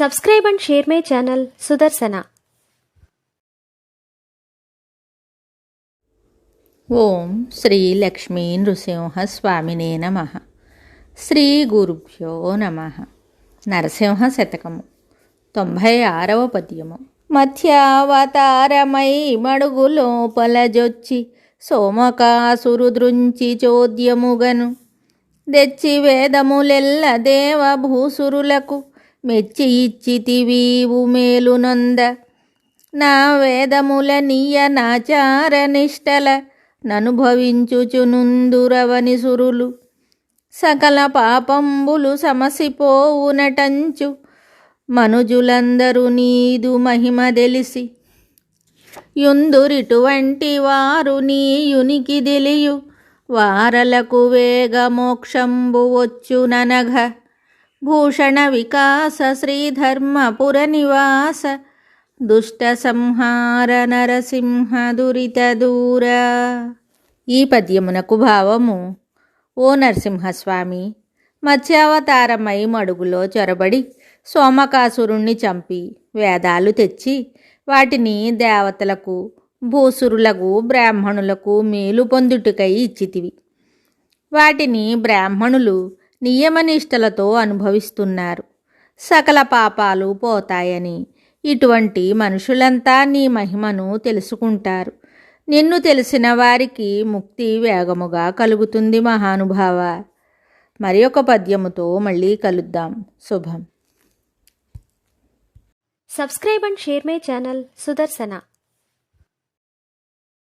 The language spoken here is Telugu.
Subscribe and share my channel Sudarsana. ఓం శ్రీ లక్ష్మీ నృసింహ స్వామినే నమః. శ్రీ గురుభ్యో నమః. నరసింహ శతకము 96వ పద్యము. మధ్యావతారమై మడుగు లోపల జొచ్చి సోమకాసురు దృంచి చోద్యముగను దెచ్చి వేదములెల్ల దేవభూసురులకు మెచ్చి ఇచ్చితివీవు మేలునొంద నా వేదముల నీయ నాచార నిష్టల ననుభవించుచునుందురవని సురులు సకల పాపంబులు సమసిపోవునటంచు మనుజులందరూ నీదు మహిమ తెలిసి యుందురిటువంటి వారు నీయునికి తెలియు వారలకు వేగ మోక్షంబు వచ్చుననఘ భూషణ వికాస శ్రీధర్మపుర నివాస దుష్ట సంహార నరసింహ దురిత దూర. ఈ పద్యమునకు భావము: ఓ నరసింహస్వామి, మత్స్యావతారమై మడుగులో చొరబడి సోమకాసురుణ్ణి చంపి వేదాలు తెచ్చి వాటిని దేవతలకు భూసురులకు బ్రాహ్మణులకు మేలు పొందుటకై ఇచ్చితివి. వాటిని బ్రాహ్మణులు నియమనిష్టలతో అనుభవిస్తున్నారు. సకల పాపాలు పోతాయని ఇటువంటి మనుషులంతా నీ మహిమను తెలుసుకుంటారు. నిన్ను తెలిసిన వారికి ముక్తి వేగముగా కలుగుతుంది మహానుభావ. మరి ఒక పద్యముతో మళ్ళీ కలుద్దాం. శుభం. Subscribe and share my channel Sudarsana.